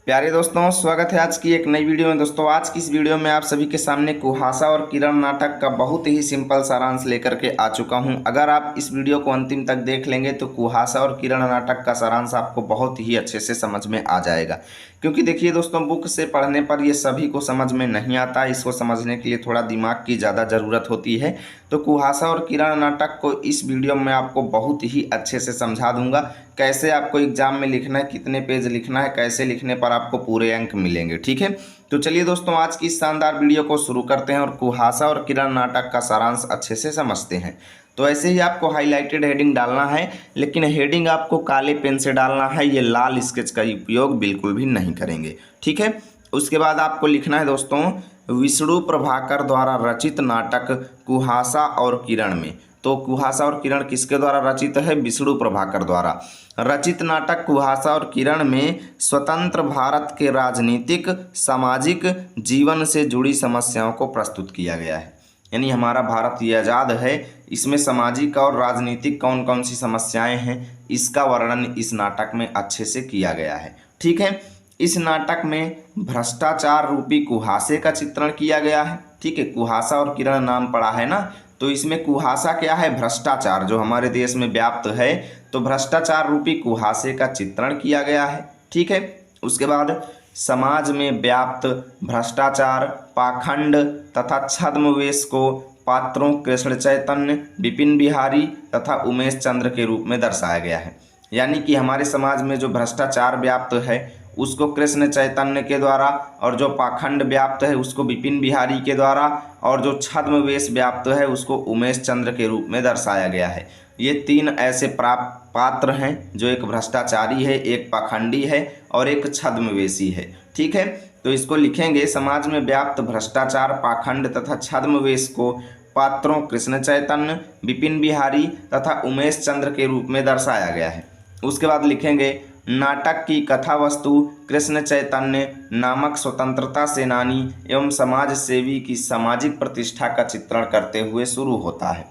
प्यारे दोस्तों, स्वागत है आज की एक नई वीडियो में। दोस्तों, आज की इस वीडियो में आप सभी के सामने कुहासा और किरण नाटक का बहुत ही सिंपल सारांश लेकर के आ चुका हूं। अगर आप इस वीडियो को अंतिम तक देख लेंगे तो कुहासा और किरण नाटक का सारांश आपको बहुत ही अच्छे से समझ में आ जाएगा। क्योंकि देखिए दोस्तों, बुक से पढ़ने पर ये सभी को समझ में नहीं आता। इसको समझने के लिए थोड़ा दिमाग की ज़्यादा ज़रूरत होती है। तो कुहासा और किरण नाटक को इस वीडियो में आपको बहुत ही अच्छे से समझा दूंगा। कैसे आपको एग्जाम में लिखना है, कितने पेज लिखना है, कैसे लिखने पर आपको पूरे अंक मिलेंगे। ठीक है, तो चलिए दोस्तों, आज की इस शानदार वीडियो को शुरू करते हैं और कुहासा और किरण नाटक का सारांश अच्छे से समझते हैं। तो ऐसे ही आपको हाईलाइटेड हेडिंग डालना है, लेकिन हेडिंग आपको काले पेन से डालना है। ये लाल स्केच का उपयोग बिल्कुल भी नहीं करेंगे। ठीक है, उसके बाद आपको लिखना है दोस्तों, विष्णु प्रभाकर द्वारा रचित नाटक कुहासा और किरण में। तो कुहासा और किरण किसके द्वारा रचित है? विष्णु प्रभाकर द्वारा रचित नाटक कुहासा और किरण में स्वतंत्र भारत के राजनीतिक सामाजिक जीवन से जुड़ी समस्याओं को प्रस्तुत किया गया है। यानी हमारा भारत ये आज़ाद है, इसमें सामाजिक और राजनीतिक कौन कौन सी समस्याएं हैं, इसका वर्णन इस नाटक में अच्छे से किया गया है। ठीक है, इस नाटक में भ्रष्टाचार रूपी कुहासे का चित्रण किया गया है। ठीक है, कुहासा और किरण नाम पड़ा है ना, तो इसमें कुहासा क्या है? भ्रष्टाचार जो हमारे देश में व्याप्त है, तो भ्रष्टाचार रूपी कुहासे का चित्रण किया गया है। ठीक है, उसके बाद समाज में व्याप्त भ्रष्टाचार, पाखंड तथा छद्मवेश को पात्रों कृष्ण चैतन्य, विपिन बिहारी तथा उमेश चंद्र के रूप में दर्शाया गया है। यानी कि हमारे समाज में जो भ्रष्टाचार व्याप्त है उसको कृष्ण चैतन्य के द्वारा, और जो पाखंड व्याप्त है उसको विपिन बिहारी के द्वारा, और जो छद्मवेश व्याप्त है उसको उमेश चंद्र के रूप में दर्शाया गया है। ये तीन ऐसे पात्र हैं, जो एक भ्रष्टाचारी है, एक पाखंडी है और एक छद्मवेशी है। ठीक है, तो इसको लिखेंगे, समाज में व्याप्त भ्रष्टाचार, पाखंड तथा छद्मवेश को पात्रों कृष्ण चैतन्य, विपिन बिहारी तथा उमेश चंद्र के रूप में दर्शाया गया है। उसके बाद लिखेंगे, नाटक की कथा वस्तु कृष्ण चैतन्य नामक स्वतंत्रता सेनानी एवं समाज सेवी की सामाजिक प्रतिष्ठा का चित्रण करते हुए शुरू होता है।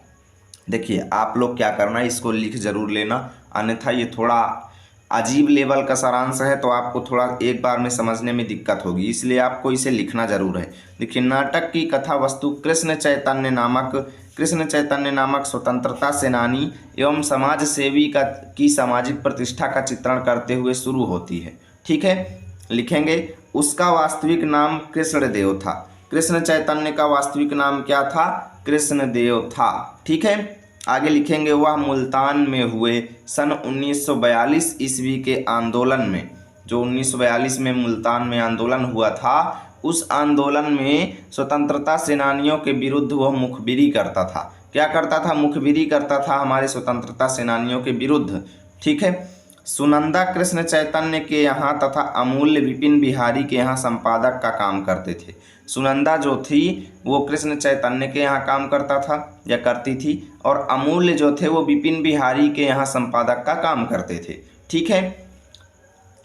देखिए, आप लोग क्या करना है, इसको लिख जरूर लेना, अन्यथा ये थोड़ा अजीब लेवल का सारांश है तो आपको थोड़ा एक बार में समझने में दिक्कत होगी, इसलिए आपको इसे लिखना जरूर है। देखिए, नाटक की कथा वस्तु कृष्ण चैतन्य नामक स्वतंत्रता सेनानी एवं समाज सेवी की सामाजिक प्रतिष्ठा का चित्रण करते हुए शुरू होती है। ठीक है, लिखेंगे, उसका वास्तविक नाम कृष्णदेव था। कृष्ण चैतन्य का वास्तविक नाम क्या था? कृष्णदेव था। ठीक है, आगे लिखेंगे, वह मुल्तान में हुए सन 1942 ईस्वी के आंदोलन में, जो 1942 में मुल्तान में आंदोलन हुआ था, उस आंदोलन में स्वतंत्रता सेनानियों के विरुद्ध वह मुखबिरी करता था। क्या करता था? मुखबिरी करता था हमारे स्वतंत्रता सेनानियों के विरुद्ध। ठीक है, सुनंदा कृष्ण चैतन्य के यहाँ तथा अमूल्य विपिन बिहारी के यहाँ संपादक का काम करते थे। सुनंदा जो थी वो कृष्ण चैतन्य के यहाँ काम करता था या करती थी, और अमूल्य जो थे वो विपिन बिहारी के यहाँ संपादक का काम करते थे। ठीक है,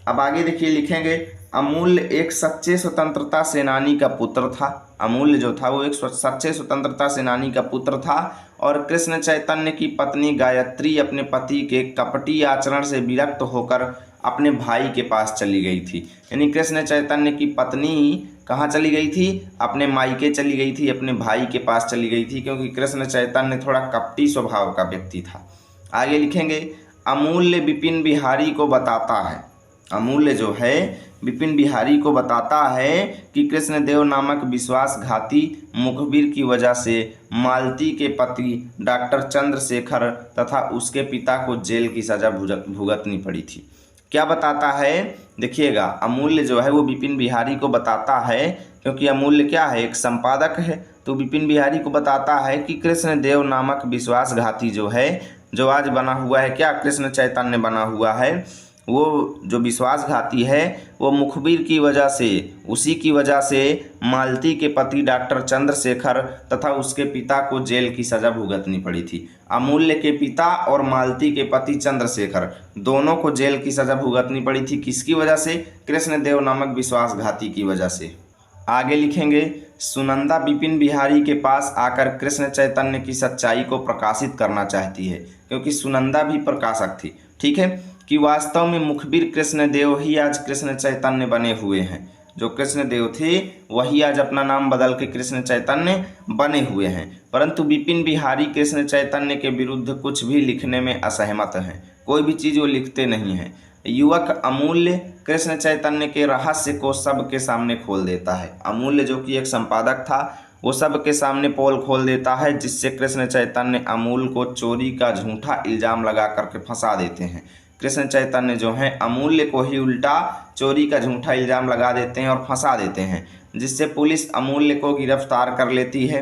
अब आगे देखिए, लिखेंगे, अमूल्य एक सच्चे स्वतंत्रता सेनानी का पुत्र था। अमूल्य जो था वो एक सच्चे स्वतंत्रता सेनानी का पुत्र था, और कृष्ण चैतन्य की पत्नी गायत्री अपने पति के कपटी आचरण से विरक्त होकर अपने भाई के पास चली गई थी। यानी कृष्ण चैतन्य की पत्नी कहाँ चली गई थी? अपने मायके चली गई थी, अपने भाई के पास चली गई थी, क्योंकि कृष्ण चैतन्य थोड़ा कपटी स्वभाव का व्यक्ति था। आगे लिखेंगे, अमूल्य विपिन बिहारी को बताता है, अमूल्य जो है विपिन बिहारी को बताता है कि कृष्णदेव नामक विश्वासघाती मुखबिर की वजह से मालती के पति डॉक्टर चंद्रशेखर तथा उसके पिता को जेल की सजा भुगतनी पड़ी थी। क्या बताता है? देखिएगा, अमूल्य जो है वो विपिन बिहारी को बताता है, क्योंकि अमूल्य क्या है? एक संपादक है, तो विपिन बिहारी को बताता है कि कृष्णदेव नामक विश्वासघाती जो है, जो आज बना हुआ है, क्या कृष्ण चैतन्य बना हुआ है, वो जो विश्वासघाती है वो मुखबिर की वजह से, उसी की वजह से मालती के पति डॉक्टर चंद्रशेखर तथा उसके पिता को जेल की सजा भुगतनी पड़ी थी। अमूल्य के पिता और मालती के पति चंद्रशेखर दोनों को जेल की सजा भुगतनी पड़ी थी। किसकी वजह से? कृष्णदेव नामक विश्वासघाती की वजह से। आगे लिखेंगे, सुनंदा विपिन बिहारी के पास आकर कृष्ण चैतन्य की सच्चाई को प्रकाशित करना चाहती है, क्योंकि सुनंदा भी प्रकाशक थी। ठीक है, कि वास्तव में मुखबिर कृष्णदेव ही आज कृष्ण चैतन्य बने हुए हैं। जो कृष्णदेव थे वही आज अपना नाम बदल के कृष्ण चैतन्य बने हुए हैं। परंतु विपिन बिहारी कृष्ण चैतन्य के विरुद्ध कुछ भी लिखने में असहमत हैं, कोई भी चीज़ वो लिखते नहीं हैं। युवक अमूल्य कृष्ण चैतन्य के रहस्य को सबके सामने खोल देता है। अमूल्य जो कि एक संपादक था, वो सबके सामने पोल खोल देता है, जिससे कृष्ण चैतन्य अमूल को चोरी का झूठा इल्ज़ाम लगा करके फंसा देते हैं। कृष्ण चैतन्य जो हैं अमूल्य को ही उल्टा चोरी का झूठा इल्ज़ाम लगा देते हैं और फंसा देते हैं, जिससे पुलिस अमूल्य को गिरफ्तार कर लेती है।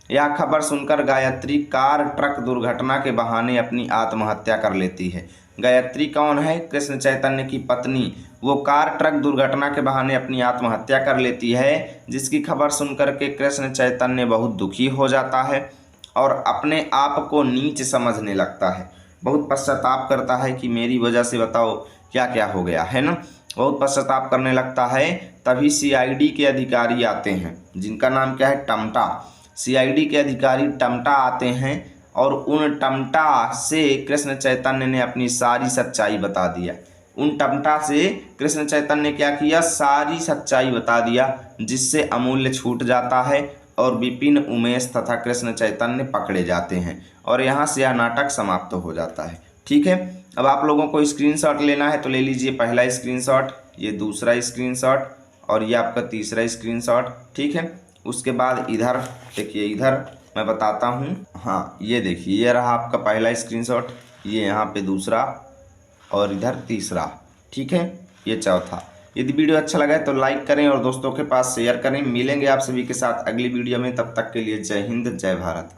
यह खबर सुनकर गायत्री कार ट्रक दुर्घटना के बहाने अपनी आत्महत्या कर लेती है। गायत्री कौन है? कृष्ण चैतन्य की पत्नी। वो कार ट्रक दुर्घटना के बहाने अपनी आत्महत्या कर लेती है, जिसकी खबर सुनकर के कृष्ण चैतन्य बहुत दुखी हो जाता है और अपने आप को नीच समझने लगता है। बहुत पश्चाताप करता है कि मेरी वजह से बताओ क्या क्या हो गया है ना। बहुत पश्चाताप करने लगता है। तभी सीआईडी के अधिकारी आते हैं, जिनका नाम क्या है? टमटा। सीआईडी के अधिकारी टमटा आते हैं और उन टमटा से कृष्ण चैतन्य ने अपनी सारी सच्चाई बता दिया। उन टमटा से कृष्ण चैतन्य ने क्या किया? सारी सच्चाई बता दिया, जिससे अमूल्य छूट जाता है और विपिन, उमेश तथा कृष्ण चैतन्य पकड़े जाते हैं और यहाँ से यह नाटक समाप्त हो जाता है। ठीक है, अब आप लोगों को स्क्रीनशॉट लेना है तो ले लीजिए। पहला स्क्रीनशॉट, ये दूसरा स्क्रीनशॉट और ये आपका तीसरा स्क्रीनशॉट। ठीक है, उसके बाद इधर देखिए, इधर मैं बताता हूँ। हाँ, ये देखिए, ये रहा आपका पहला स्क्रीनशॉट, ये यहाँ पे दूसरा और इधर तीसरा। ठीक है, ये चौथा। यदि वीडियो अच्छा लगा है तो लाइक करें और दोस्तों के पास शेयर करें। मिलेंगे आप सभी के साथ अगली वीडियो में, तब तक के लिए जय हिंद, जय भारत।